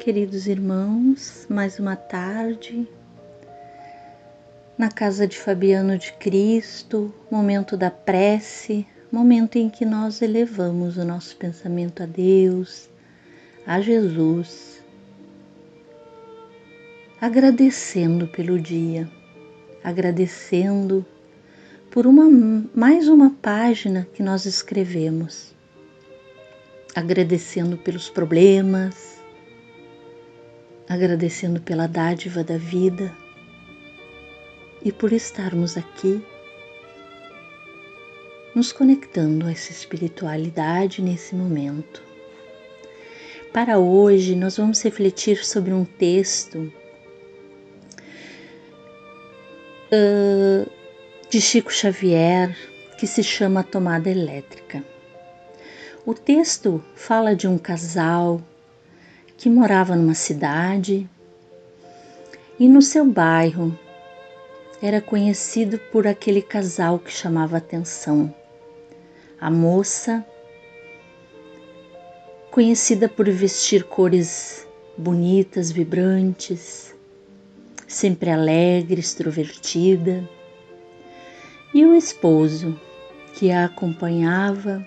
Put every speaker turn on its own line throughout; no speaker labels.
queridos irmãos, mais uma tarde na casa de Fabiano de Cristo, momento da prece, momento em que nós elevamos o nosso pensamento a Deus, a Jesus, agradecendo pelo dia, agradecendo por mais uma página que nós escrevemos, agradecendo pelos problemas, agradecendo pela dádiva da vida e por estarmos aqui nos conectando a essa espiritualidade nesse momento. Para hoje nós vamos refletir sobre um texto de Chico Xavier que se chama A Tomada Elétrica. O texto fala de um casal que morava numa cidade e no seu bairro era conhecido por aquele casal que chamava atenção. A moça, conhecida por vestir cores bonitas, vibrantes, sempre alegre, extrovertida, e o esposo, que a acompanhava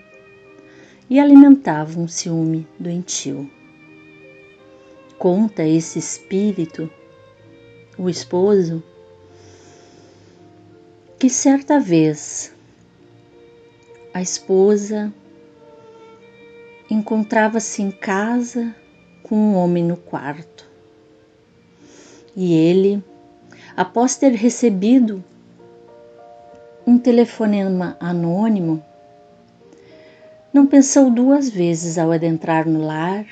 e alimentava um ciúme doentio. Conta esse espírito, o esposo, que certa vez a esposa encontrava-se em casa com um homem no quarto. E ele, após ter recebido um telefonema anônimo, não pensou duas vezes ao adentrar no lar,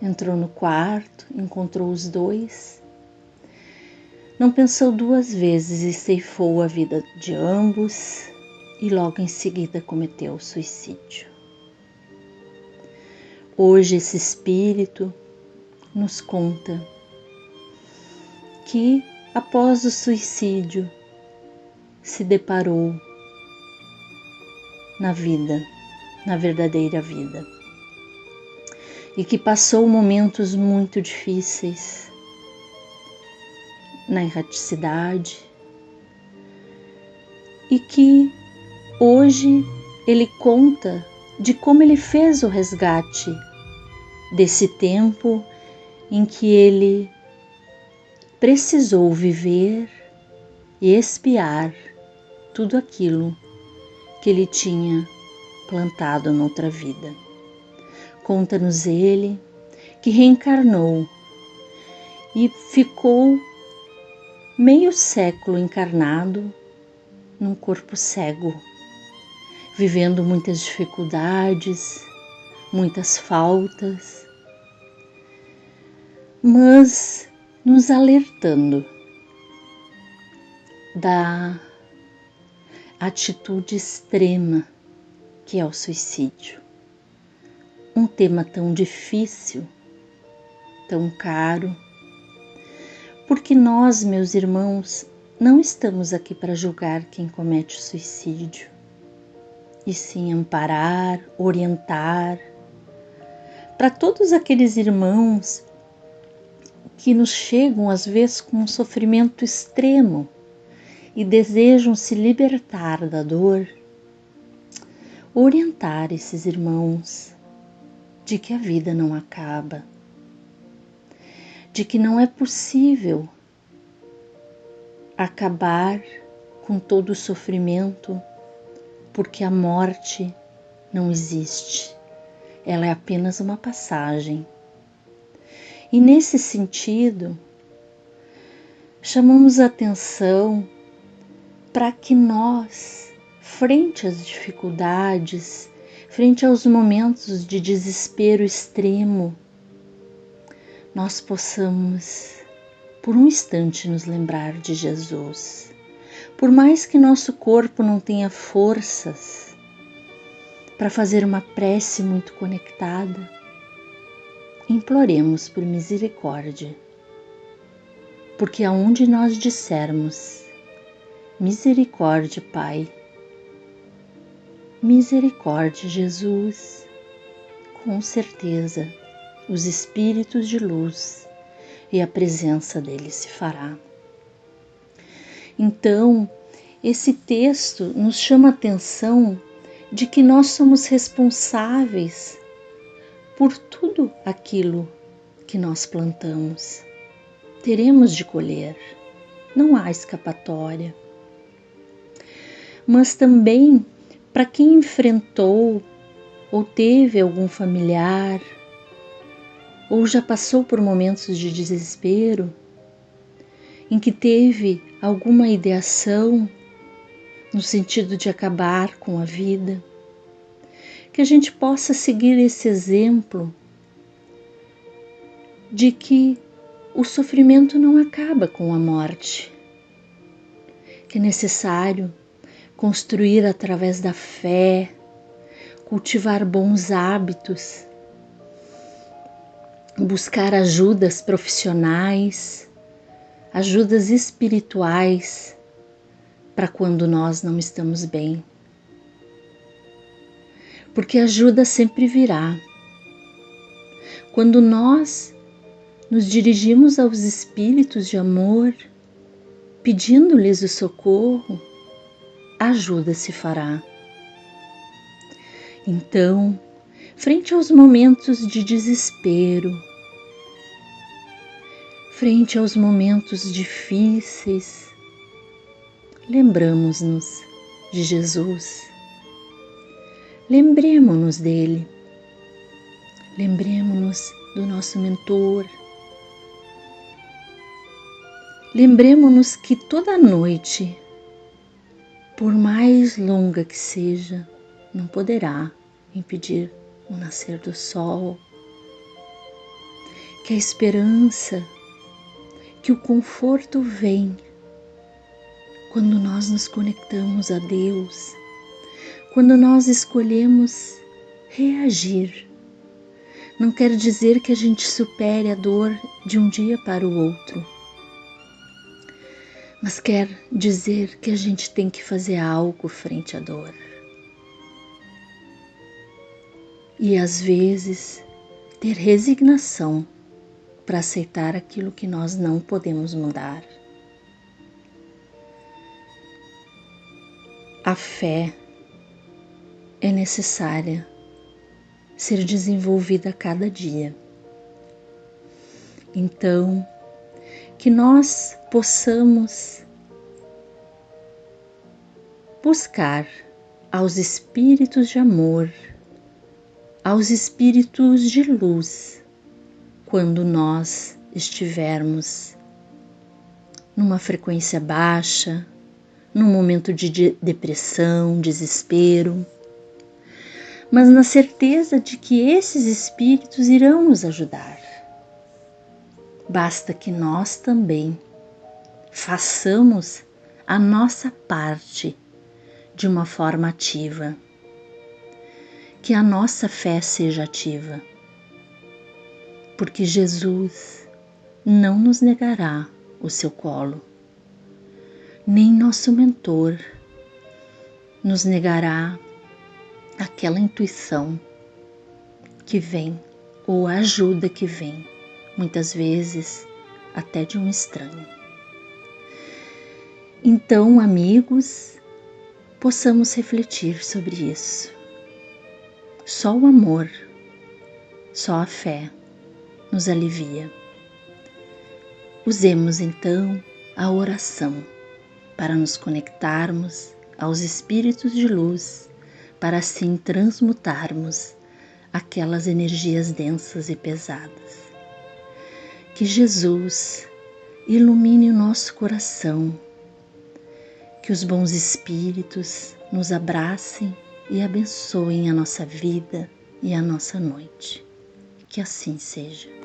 entrou no quarto, encontrou os dois. Não pensou duas vezes e ceifou a vida de ambos e logo em seguida cometeu o suicídio. Hoje esse espírito nos conta que após o suicídio se deparou na vida, na verdadeira vida, e que passou momentos muito difíceis na erraticidade e que hoje ele conta de como ele fez o resgate desse tempo em que ele precisou viver e expiar tudo aquilo que ele tinha plantado noutra vida. Conta-nos ele que reencarnou e ficou meio século encarnado num corpo cego, vivendo muitas dificuldades, muitas faltas, mas nos alertando da atitude extrema que é o suicídio. Um tema tão difícil, tão caro, porque nós, meus irmãos, não estamos aqui para julgar quem comete o suicídio, e sim amparar, orientar, para todos aqueles irmãos que nos chegam às vezes com um sofrimento extremo e desejam se libertar da dor, orientar esses irmãos de que a vida não acaba, de que não é possível acabar com todo o sofrimento, porque a morte não existe, ela é apenas uma passagem. E nesse sentido, chamamos a atenção para que nós, frente às dificuldades, frente aos momentos de desespero extremo, nós possamos, por um instante, nos lembrar de Jesus. Por mais que nosso corpo não tenha forças para fazer uma prece muito conectada, imploremos por misericórdia, porque aonde nós dissermos misericórdia, Pai, misericórdia, Jesus, com certeza os espíritos de luz e a presença deles se fará. Então, esse texto nos chama a atenção de que nós somos responsáveis por tudo aquilo que nós plantamos. Teremos de colher, não há escapatória. Mas também para quem enfrentou ou teve algum familiar ou já passou por momentos de desespero, em que teve alguma ideação no sentido de acabar com a vida, que a gente possa seguir esse exemplo de que o sofrimento não acaba com a morte, que é necessário construir através da fé, cultivar bons hábitos, buscar ajudas profissionais, ajudas espirituais para quando nós não estamos bem. Porque ajuda sempre virá. Quando nós nos dirigimos aos espíritos de amor, pedindo-lhes o socorro, a ajuda se fará. Então, frente aos momentos de desespero, frente aos momentos difíceis, lembramos-nos de Jesus, lembremos-nos dele, lembremos-nos do nosso mentor, lembremos-nos que toda noite, por mais longa que seja, não poderá impedir o nascer do sol, que a esperança, que o conforto vem quando nós nos conectamos a Deus, quando nós escolhemos reagir. Não quer dizer que a gente supere a dor de um dia para o outro, mas quer dizer que a gente tem que fazer algo frente à dor. E às vezes ter resignação para aceitar aquilo que nós não podemos mudar. A fé é necessária ser desenvolvida a cada dia. Então, que nós possamos buscar aos espíritos de amor, aos espíritos de luz, quando nós estivermos numa frequência baixa, num momento de depressão, desespero, mas na certeza de que esses espíritos irão nos ajudar. Basta que nós também façamos a nossa parte de uma forma ativa, que a nossa fé seja ativa, porque Jesus não nos negará o seu colo, nem nosso mentor nos negará aquela intuição que vem, ou a ajuda que vem, muitas vezes até de um estranho. Então, amigos, possamos refletir sobre isso. Só o amor, só a fé nos alivia. Usemos então a oração para nos conectarmos aos espíritos de luz, para assim transmutarmos aquelas energias densas e pesadas. Que Jesus ilumine o nosso coração, que os bons espíritos nos abracem e abençoem a nossa vida e a nossa noite. Que assim seja.